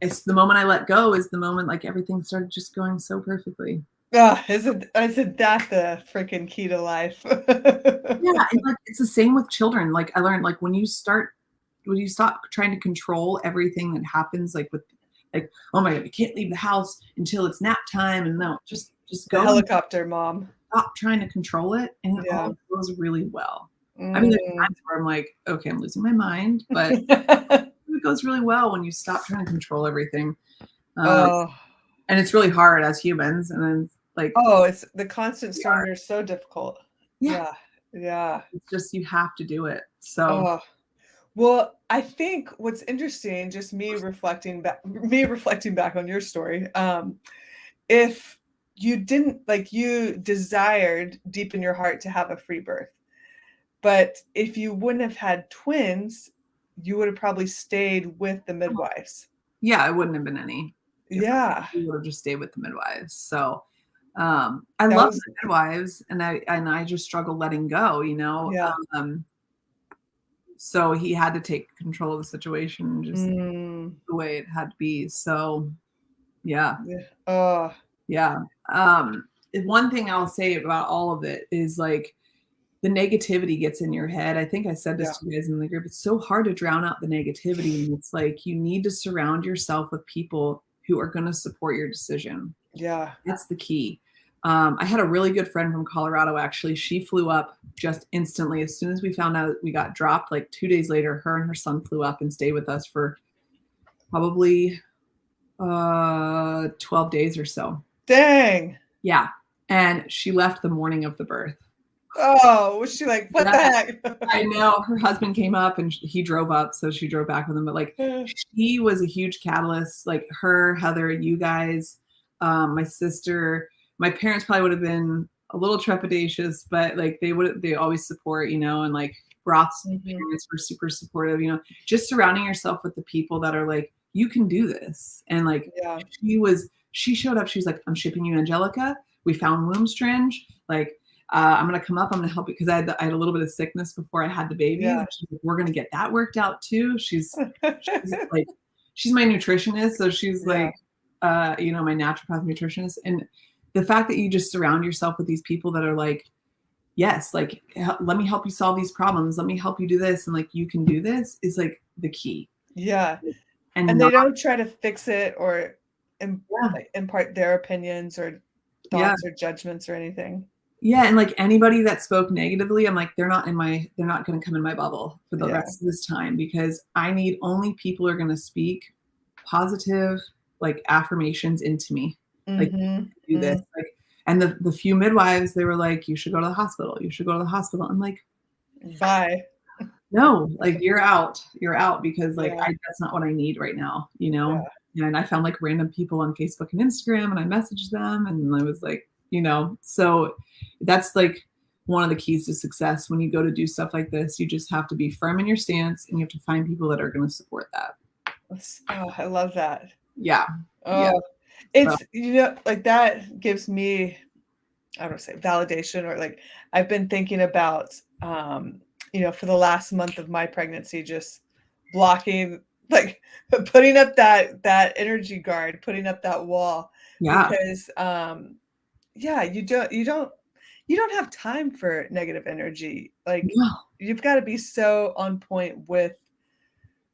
It's the moment I let go is the moment like everything started just going so perfectly. Isn't that the freaking key to life? Yeah, and like it's the same with children. Like I learned, like when you stop trying to control everything that happens, like with like, oh my God, you can't leave the house until it's nap time, and no, just go. Helicopter mom. Stop trying to control it, and it all goes really well. I mean, there's times where I'm like, okay, I'm losing my mind, but it goes really well when you stop trying to control everything. And it's really hard as humans, and then like, it's the constant surrender is so difficult. Yeah. It's just, you have to do it. So well, I think what's interesting, just me reflecting back on your story, if you didn't, like, you desired deep in your heart to have a free birth, but if you wouldn't have had twins, you would have probably stayed with the midwives. Yeah, it wouldn't have been any. Yeah. You would have just stayed with the midwives. So I love the midwives, and I just struggle letting go, so he had to take control of the situation, just the way it had to be. So yeah. One thing I'll say about all of it is like the negativity gets in your head. I think I said this to you guys in the group. It's so hard to drown out the negativity. And it's like, you need to surround yourself with people who are going to support your decision. Yeah. That's the key. I had a really good friend from Colorado, actually. She flew up just instantly. As soon as we found out we got dropped, like 2 days later, her and her son flew up and stayed with us for probably 12 days or so. Dang. Yeah. And she left the morning of the birth. Oh, was she like, what the heck? I know. Her husband came up and he drove up, so she drove back with him. But like, she was a huge catalyst. Like her, Heather, you guys, my sister, my parents probably would have been a little trepidatious, but like they always support, and like Roth's parents were super supportive. Just surrounding yourself with the people that are like, you can do this. And like, she showed up. She was like, I'm shipping you Angelica. We found womb syringe. Like, I'm going to come up. I'm going to help you. Because I had a little bit of sickness before I had the baby. Yeah. She's like, we're going to get that worked out too. She's like, she's my nutritionist. So she's like, my naturopath nutritionist. And the fact that you just surround yourself with these people that are like, yes, like, let me help you solve these problems. Let me help you do this. And like, you can do this is like the key. Yeah. And And not, they don't try to fix it or yeah, like impart their opinions or yeah. thoughts or judgments or anything. Yeah. And like anybody that spoke negatively, I'm like, they're not going to come in my bubble for the Yeah. rest of this time, because I need only people who are going to speak positive, like affirmations into me. Like, Mhm. do this. Like, and the few midwives, they were like, you should go to the hospital. You should go to the hospital. I'm like, Bye. no, like you're out, because like, Yeah. that's not what I need right now, Yeah. And I found like random people on Facebook and Instagram, and I messaged them, and I was like, so that's like one of the keys to success. When you go to do stuff like this, you just have to be firm in your stance, and you have to find people that are going to support that. Oh, I love that. Yeah. Yeah. Oh, it's, like that gives me, I don't say validation, or like I've been thinking about, for the last month of my pregnancy, just blocking, like putting up that energy guard, putting up that wall, Yeah. because yeah, you don't have time for negative energy. Like Yeah. you've got to be so on point with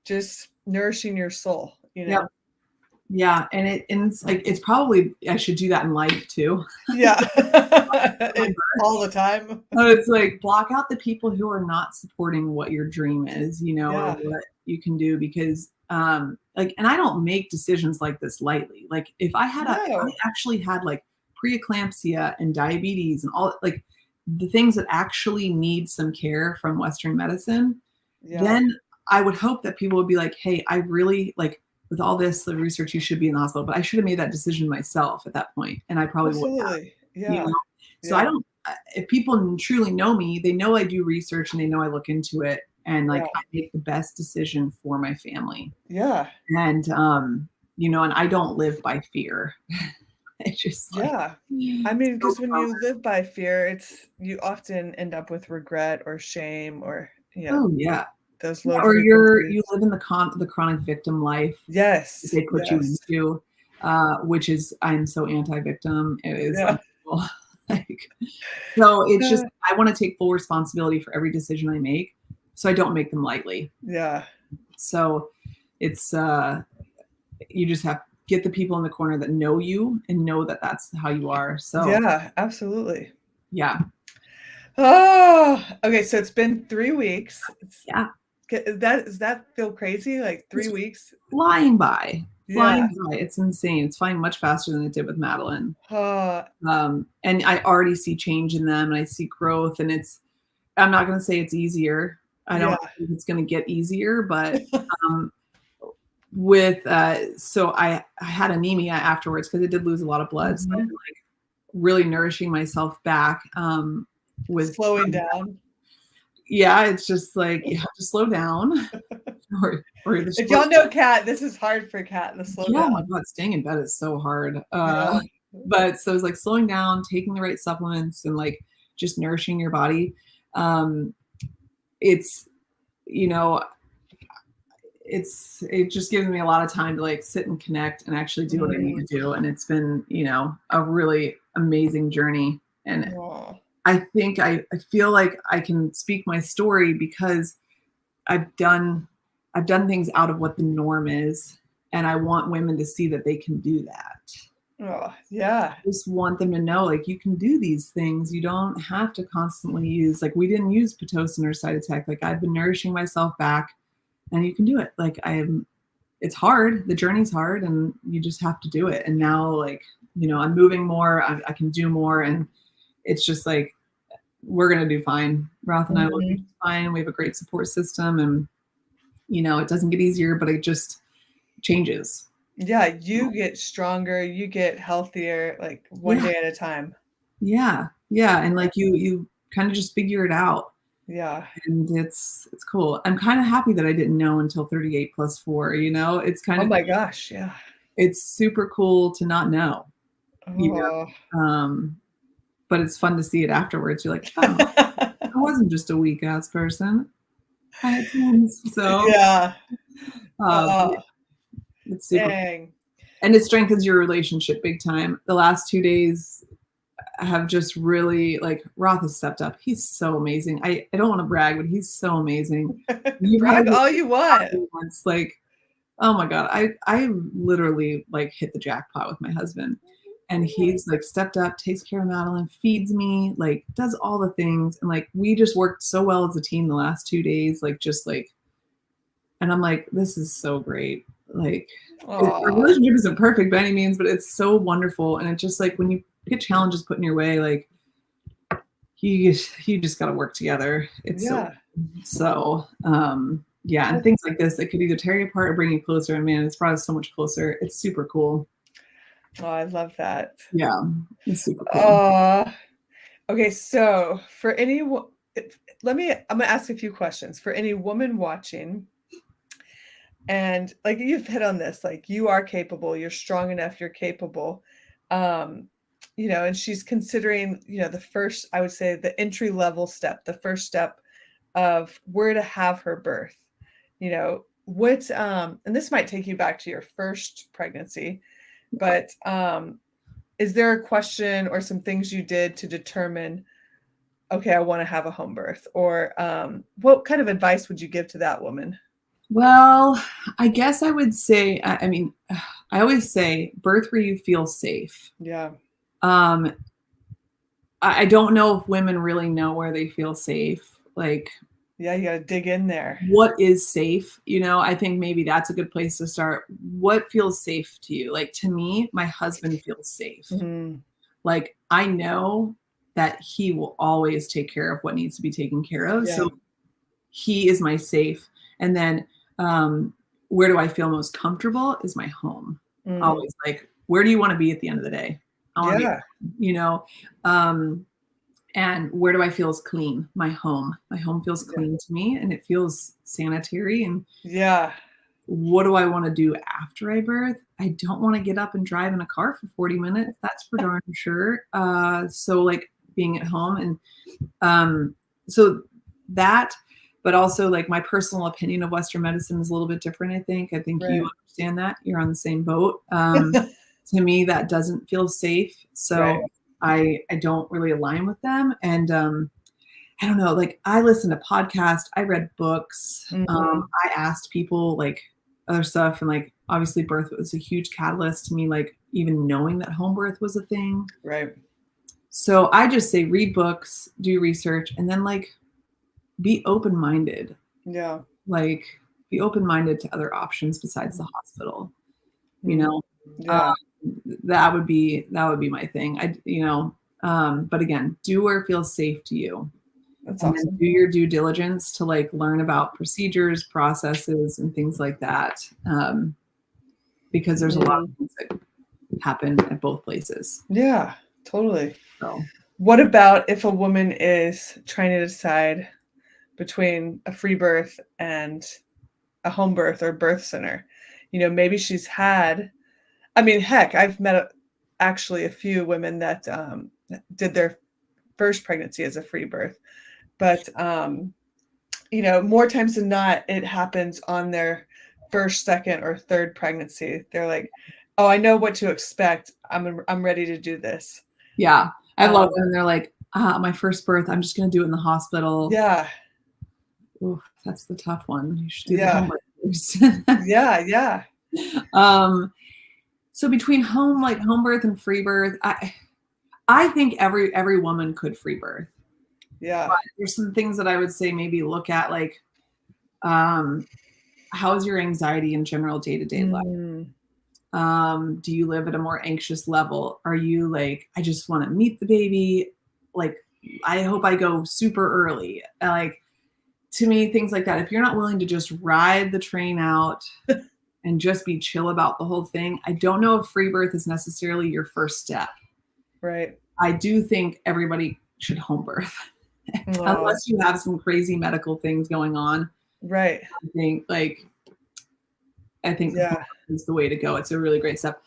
just nourishing your soul, Yep. Yeah. And it's like, it's probably, I should do that in life too. Yeah. All the time. So it's like, block out the people who are not supporting what your dream is, or Yeah. what you can do, because like, and I don't make decisions like this lightly. Like if I No. actually had like preeclampsia and diabetes and all, like the things that actually need some care from Western medicine, Yeah. then I would hope that people would be like, hey, I really like, with all this, the research, you should be in the hospital. But I should have made that decision myself at that point, and I probably would have. Absolutely. You Yeah. know? So I Yeah. don't. If people truly know me, they know I do research and they know I look into it, and like Yeah. I make the best decision for my family. Yeah. And and I don't live by fear. It's just like, Yeah. I mean, so because when you live by fear, you often end up with regret or shame or, oh yeah. those Yeah, low or frequencies. you live in the chronic victim life that Yes. they put you Yes. into, which is, I'm so anti-victim. It is Yeah. unbelievable. Like, so it's just, Yeah. I want to take full responsibility for every decision I make, so I don't make them lightly. Yeah. So it's you just have to get the people in the corner that know you and know that that's how you are. So Yeah, absolutely. yeah, Oh, okay. So it's been 3 weeks. yeah, Does that feel crazy? Like 3 weeks? flying by, Yeah. It's insane. It's flying much faster than it did with Madeline. Uh, And I already see change in them, and I see growth, and I'm not going to say it's easier. I yeah. don't think it's going to get easier, but um, so I had anemia afterwards because I did lose a lot of blood. So I've Mhm. been like really nourishing myself back with, Slowing down. yeah, it's just like you have to slow down or the If sport. y'all know Kat, this is hard for Kat to slow Yeah, down. my God, staying in bed is so hard. Yeah. But so it's like slowing down, taking the right supplements, and like just nourishing your body. It's, you know, it just gives me a lot of time to like sit and connect and actually do what I need Mm. to do. And it's been, a really amazing journey. And Aw. I think I feel like I can speak my story because I've done things out of what the norm is. And I want women to see that they can do that. Oh, yeah. Just want them to know, like, you can do these things. You don't have to constantly use, like, we didn't use Pitocin or Cytotec. Like, I've been nourishing myself back, and you can do it. Like, it's hard. The journey's hard, and you just have to do it. And now, like, I'm moving more. I can do more, and it's just like, we're gonna do fine. Ralph and I will do Mhm. fine. We have a great support system, and it doesn't get easier, but it just changes. Yeah, you get stronger, you get healthier, like, one Yeah, day at a time. yeah, yeah. And like you kind of just figure it out. Yeah. And it's cool. I'm kind of happy that I didn't know until 38 plus 4, It's kind Oh of, my gosh, yeah. it's super cool to not know, you Oh. but it's fun to see it afterwards. You're like, oh, I wasn't just a weak ass person. I had twins. So Yeah. um, Oh, it's super, dang. and it strengthens your relationship big time. The last 2 days, have just really like Roth has stepped up. He's so amazing. I don't want to brag, but he's so amazing. Brag all you want. Once, like, oh my God, I literally like hit the jackpot with my husband. And he's like stepped up, takes care of Madeline, feeds me, like does all the things. And like we just worked so well as a team the last 2 days, like just like, and I'm like, this is so great. Like our relationship isn't perfect by any means, but it's so wonderful. And it's just like when you get challenges put in your way, like you just got to work together. It's so yeah, and things like this that could either tear you apart or bring you closer. And man, it's brought us so much closer. It's super cool. Oh, I love that. Yeah, it's super cool. Okay, so for anyone, I'm gonna ask a few questions for any woman watching. And like you've hit on this, like you are capable, you're strong enough, you're capable. You know, and she's considering, you know, the first, I would say the entry level step, the first step of where to have her birth. You know, what and this might take you back to your first pregnancy, but is there a question or some things you did to determine, okay, I want to have a home birth? Or what kind of advice would you give to that woman? Well, I guess I would say, I mean, I always say birth where you feel safe. Yeah. I don't know if women really know where they feel safe. Like, yeah, you got to dig in there. What is safe? You know, I think maybe that's a good place to start. What feels safe to you? Like to me, my husband feels safe. Mm-hmm. Like I know that he will always take care of what needs to be taken care of. Yeah. So he is my safe. And then where do I feel most comfortable is my home. Mm. Always like, where do you want to be at the end of the day? I want to be, you know, and where do I feel is clean? My home. My home feels clean to me and it feels sanitary. And what do I want to do after I birth? I don't want to get up and drive in a car for 40 minutes. That's for darn sure. So like being at home and so that, but also like my personal opinion of Western medicine is a little bit different. I think you understand that. You're on the same boat. To me, that doesn't feel safe. So I don't really align with them. And I don't know, like I listened to podcasts, I read books. I asked people like other stuff. And like, obviously birth was a huge catalyst to me, like even knowing that home birth was a thing. Right. So I just say, read books, do research, and then like be open-minded. Yeah. Like be open-minded to other options besides the hospital, you know? Yeah. That would be my thing. But again, do where it feels safe to you. That's and awesome. Then do your due diligence to like learn about procedures, processes, and things like that. Because there's a lot of things that happen at both places. Yeah, totally. So what about if a woman is trying to decide between a free birth and a home birth or birth center? You know, maybe she's had, I mean, heck, I've met actually a few women that did their first pregnancy as a free birth, but you know, more times than not, it happens on their first, second, or third pregnancy. They're like, "Oh, I know what to expect. I'm ready to do this." Yeah, I love when they're like, "My first birth, I'm just going to do it in the hospital." Yeah, ooh, that's the tough one. You should do the home birth first. yeah. So between home birth and free birth, I think every woman could free birth. Yeah. But there's some things that I would say maybe look at, like, how's your anxiety in general day-to-day life? Do you live at a more anxious level? Are you like, I just want to meet the baby. Like, I hope I go super early. Like, to me, things like that. If you're not willing to just ride the train out and just be chill about the whole thing, I don't know if free birth is necessarily your first step. Right. I do think everybody should home birth. Unless you have some crazy medical things going on. Right. I think is the way to go. It's a really great step.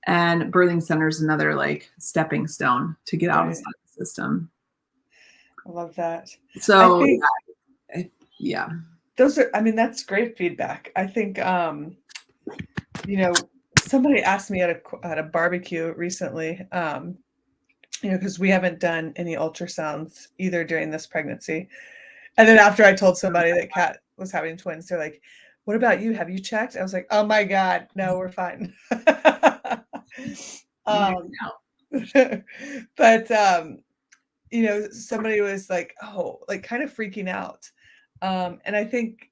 And birthing center is another like stepping stone to get out of the system. I love that. So those are, I mean, that's great feedback. I think, you know, somebody asked me at a barbecue recently, because we haven't done any ultrasounds either during this pregnancy. And then after I told somebody that Kat was having twins, they're like, "What about you? Have you checked?" I was like, "Oh my God, no, we're fine." But somebody was like, "Oh," like kind of freaking out. And I think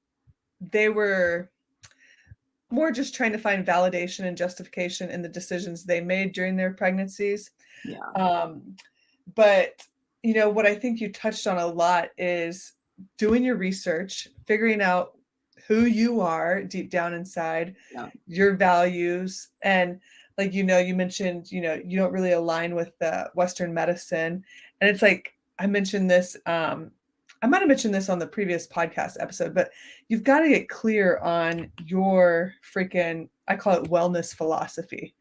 they were more just trying to find validation and justification in the decisions they made during their pregnancies. Yeah. But what I think you touched on a lot is doing your research, figuring out who you are deep down inside, your values, and like you mentioned, you don't really align with the Western medicine, and it's like I mentioned this. I might have mentioned this on the previous podcast episode, but you've got to get clear on your freaking, I call it wellness philosophy.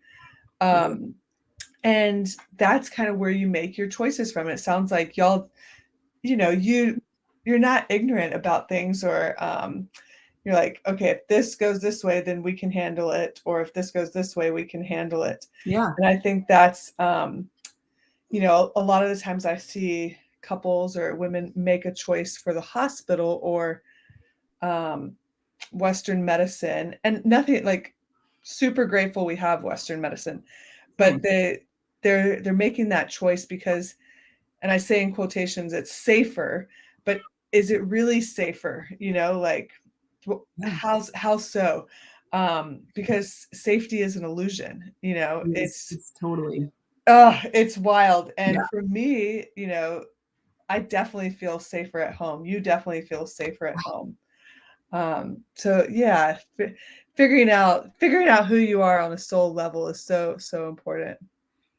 And that's kind of where you make your choices from. It sounds like y'all, you're not ignorant about things, or you're like, okay, if this goes this way, then we can handle it. Or if this goes this way, we can handle it. Yeah. And I think that's, a lot of the times I see couples or women make a choice for the hospital or Western medicine, and nothing, like, super grateful we have Western medicine, but they're making that choice because, and I say in quotations, it's safer, but is it really safer? Like, how so? Because safety is an illusion. It's totally. It's wild. And for me, I definitely feel safer at home. You definitely feel safer at home. So yeah, figuring out who you are on a soul level is so important.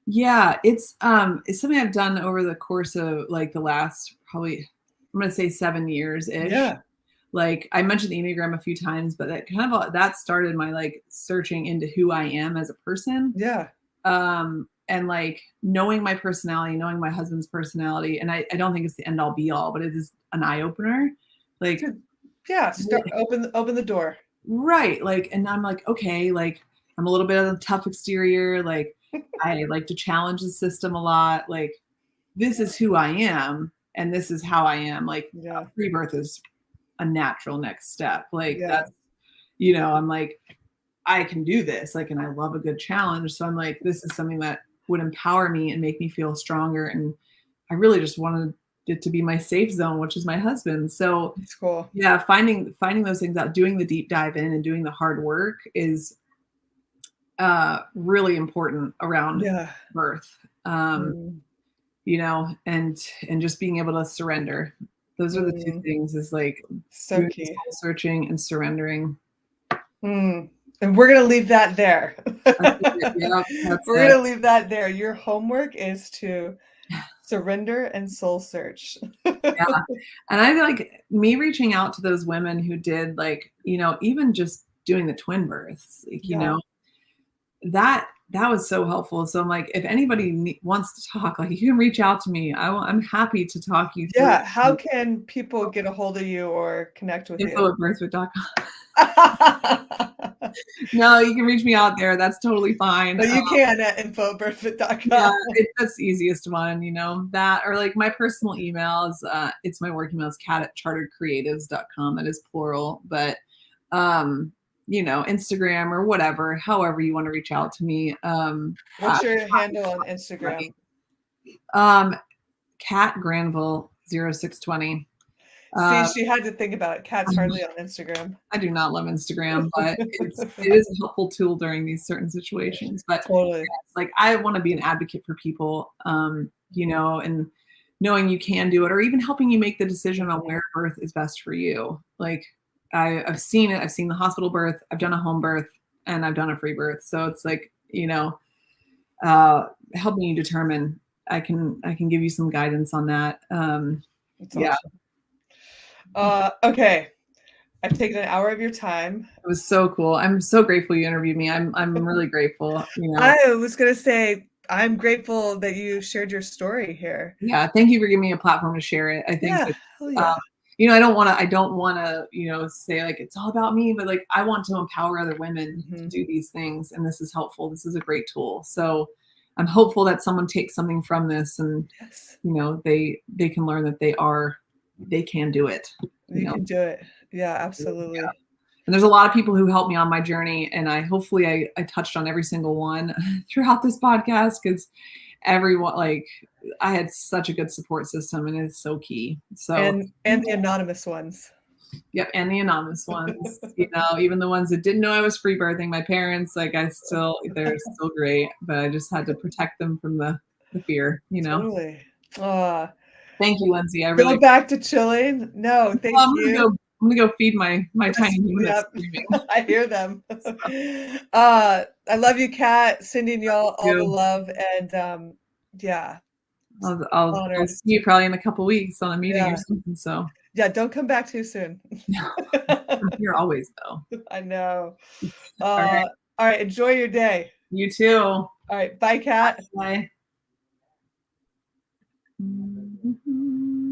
Yeah, it's something I've done over the course of like the last probably, I'm gonna say 7 years ish. Yeah. Like I mentioned the Enneagram a few times, but that kind of that started my like searching into who I am as a person. Yeah. And like knowing my personality, knowing my husband's personality, and I don't think it's the end all be all, but it is an eye opener. Like, yeah, open the door. Right. Like, and I'm like, okay, like I'm a little bit of a tough exterior. Like I like to challenge the system a lot. Like this is who I am and this is how I am. Like free birth is a natural next step. Like that's, I'm like, I can do this. Like, and I love a good challenge. So I'm like, this is something that would empower me and make me feel stronger. And I really just wanted it to be my safe zone, which is my husband. So it's cool. Yeah, finding those things out, doing the deep dive in and doing the hard work is really important around birth. And just being able to surrender. Those are the two things, is like so key. Soul searching and surrendering. And we're going to leave that there. We're going to leave that there. Your homework is to surrender and soul search. Yeah. And I feel like me reaching out to those women who did, like, even just doing the twin births, like, that was so helpful. So I'm like, if anybody wants to talk, like, you can reach out to me. I'm happy to talk you through. Yeah. How can people get a hold of you or connect with Info you? at BIRTHFIT.com. No, you can reach me out there. That's totally fine. But you can at info@birthfit.com. Yeah, that's the easiest one, that, or like my personal emails. It's my work email is cat@charteredcreatives.com. That is plural, but Instagram or whatever, however you want to reach out to me. What's your handle on Instagram? Cat Granville 0620. See, she had to think about it. Kat's hardly on Instagram. I do not love Instagram, but it is a helpful tool during these certain situations. But totally, like I want to be an advocate for people, and knowing you can do it, or even helping you make the decision on where birth is best for you. Like I've seen it. I've seen the hospital birth. I've done a home birth, and I've done a free birth. So it's like, helping you determine. I can give you some guidance on that. That's awesome. Okay. I've taken an hour of your time. It was so cool. I'm so grateful you interviewed me. I'm really grateful. I was going to say, I'm grateful that you shared your story here. Yeah. Thank you for giving me a platform to share it. I think, I don't want to, say like, it's all about me, but like, I want to empower other women to do these things. And this is helpful. This is a great tool. So I'm hopeful that someone takes something from this and, Yes. you know, they can learn that they can do it. You know? can do it. Yeah, absolutely. Yeah. And there's a lot of people who helped me on my journey, and hopefully I touched on every single one throughout this podcast, because everyone, like, I had such a good support system, and it's so key. So and the anonymous ones. yep, and the anonymous ones, you know, even the ones that didn't know I was free birthing, my parents, like they're still great, but I just had to protect them from the fear, you know. Totally. Thank you, Lindsay. I Go really back to chilling. No, thank you. I'm gonna go feed my tiny human that's Yep. screaming. I hear them. I love you, Kat. Sending y'all all the love, and yeah, I'll honored. see you probably in a couple weeks on a meeting Yeah. or something. So Yeah, don't come back too soon. I'm here always, though. I know. All right. All right, enjoy your day. You too. All right, bye, Kat. Bye.